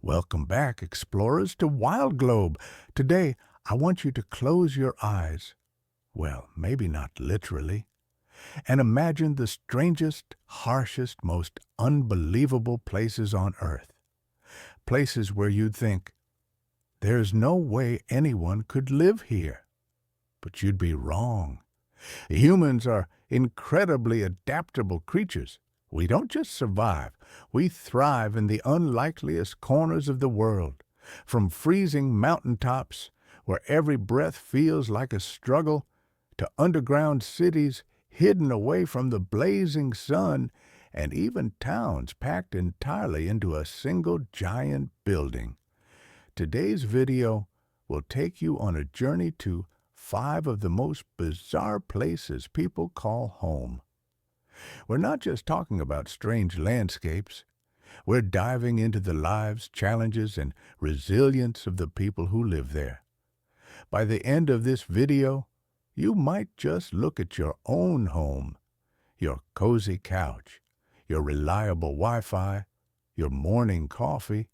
Welcome back, explorers, to WildGlobe. Today, I want you to close your eyes, well, maybe not literally, and imagine the strangest, harshest, most unbelievable places on Earth. Places where you'd think, there's no way anyone could live here. But you'd be wrong. Humans are incredibly adaptable creatures. We don't just survive, we thrive in the unlikeliest corners of the world, from freezing mountaintops, where every breath feels like a struggle, to underground cities hidden away from the blazing sun, and even towns packed entirely into a single giant building. Today's video will take you on a journey to 5 of the most bizarre places people call home. We're not just talking about strange landscapes. We're diving into the lives, challenges, and resilience of the people who live there. By the end of this video, you might just look at your own home, your cozy couch, your reliable Wi-Fi, your morning coffee,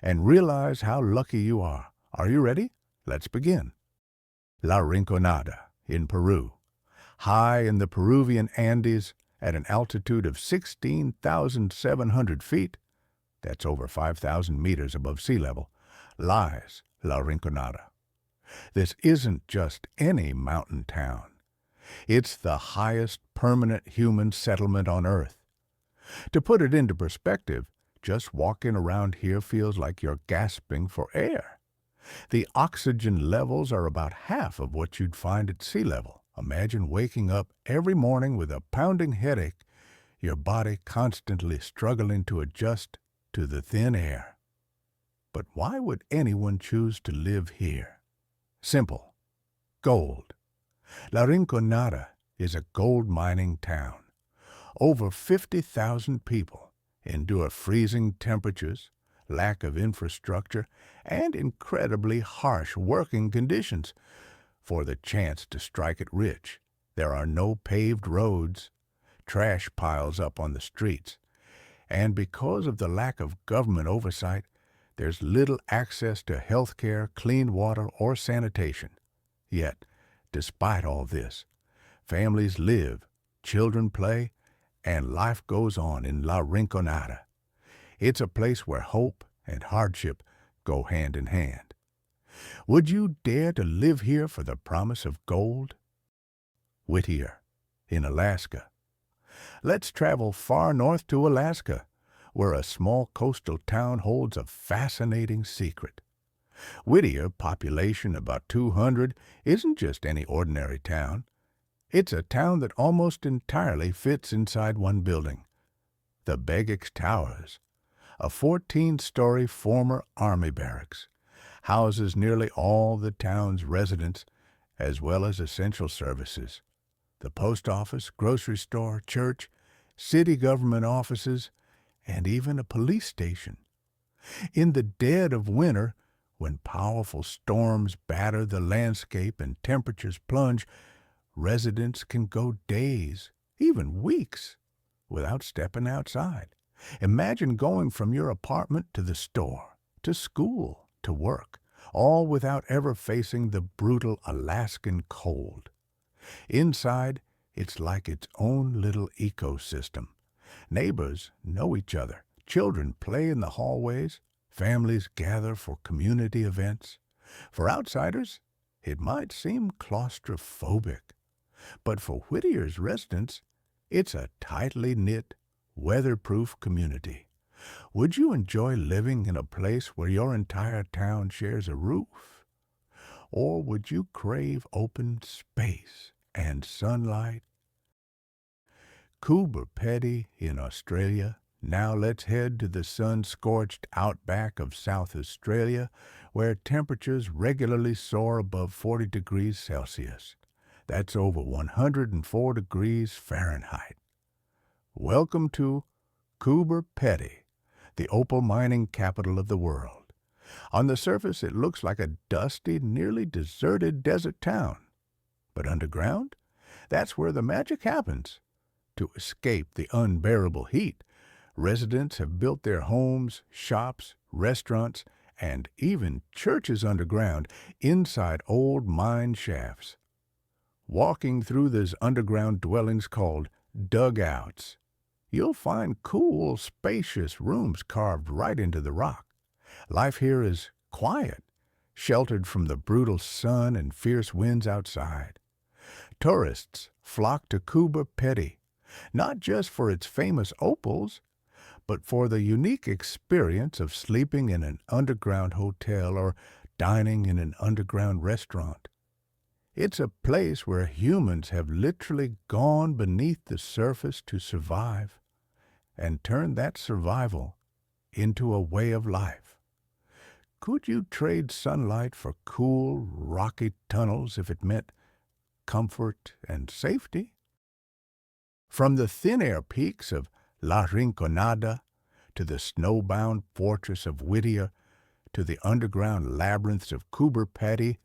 and realize how lucky you are. Are you ready? Let's begin. La Rinconada in Peru. High in the Peruvian Andes, at an altitude of 16,700 feet, that's over 5,000 meters above sea level, lies La Rinconada. This isn't just any mountain town. It's the highest permanent human settlement on Earth. To put it into perspective, just walking around here feels like you're gasping for air. The oxygen levels are about half of what you'd find at sea level. Imagine waking up every morning with a pounding headache, your body constantly struggling to adjust to the thin air. But why would anyone choose to live here? Simple. Gold. La Rinconada is a gold mining town. Over 50,000 people endure freezing temperatures, lack of infrastructure, and incredibly harsh working conditions. For the chance to strike it rich, there are no paved roads, trash piles up on the streets, and because of the lack of government oversight, there's little access to health care, clean water, or sanitation. Yet, despite all this, families live, children play, and life goes on in La Rinconada. It's a place where hope and hardship go hand in hand. Would you dare to live here for the promise of gold? Whittier, in Alaska. Let's travel far north to Alaska, where a small coastal town holds a fascinating secret. Whittier, population about 200, isn't just any ordinary town. It's a town that almost entirely fits inside one building. The Begix Towers, a 14-story former army barracks, houses nearly all the town's residents, as well as essential services. The post office, grocery store, church, city government offices, and even a police station. In the dead of winter, when powerful storms batter the landscape and temperatures plunge, residents can go days, even weeks, without stepping outside. Imagine going from your apartment to the store, to school, to work, all without ever facing the brutal Alaskan cold. Inside, it's like its own little ecosystem. Neighbors know each other, children play in the hallways, families gather for community events. For outsiders, it might seem claustrophobic, but for Whittier's residents, it's a tightly knit, weatherproof community. Would you enjoy living in a place where your entire town shares a roof? Or would you crave open space and sunlight? Coober Pedy in Australia. Now let's head to the sun-scorched outback of South Australia, where temperatures regularly soar above 40 degrees Celsius. That's over 104 degrees Fahrenheit. Welcome to Coober Pedy, the opal mining capital of the world. On the surface, it looks like a dusty, nearly deserted desert town. But underground, that's where the magic happens. To escape the unbearable heat, residents have built their homes, shops, restaurants, and even churches underground inside old mine shafts. Walking through these underground dwellings called dugouts, you'll find cool, spacious rooms carved right into the rock. Life here is quiet, sheltered from the brutal sun and fierce winds outside. Tourists flock to Kuba Petty, not just for its famous opals, but for the unique experience of sleeping in an underground hotel or dining in an underground restaurant. It's a place where humans have literally gone beneath the surface to survive and turned that survival into a way of life. Could you trade sunlight for cool, rocky tunnels if it meant comfort and safety? From the thin-air peaks of La Rinconada to the snowbound fortress of Whittier to the underground labyrinths of Coober Pedy,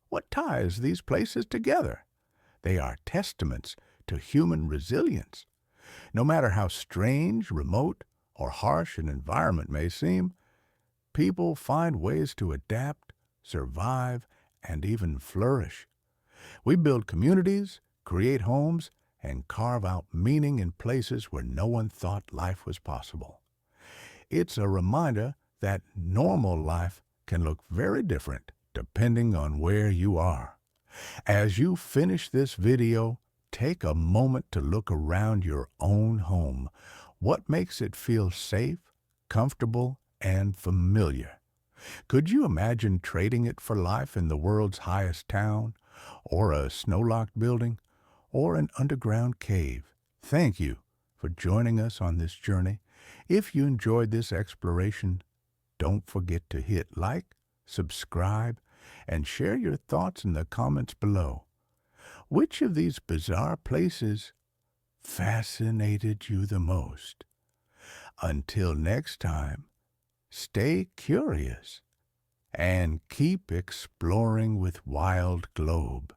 what ties these places together? They are testaments to human resilience. No matter how strange, remote, or harsh an environment may seem, people find ways to adapt, survive, and even flourish. We build communities, create homes, and carve out meaning in places where no one thought life was possible. It's a reminder that normal life can look very different depending on where you are. As you finish this video, take a moment to look around your own home. What makes it feel safe, comfortable, and familiar? Could you imagine trading it for life in the world's highest town, or a snow-locked building, or an underground cave? Thank you for joining us on this journey. If you enjoyed this exploration, don't forget to hit like, subscribe, and share your thoughts in the comments below. Which of these bizarre places fascinated you the most? Until next time, stay curious and keep exploring with WildGlobe.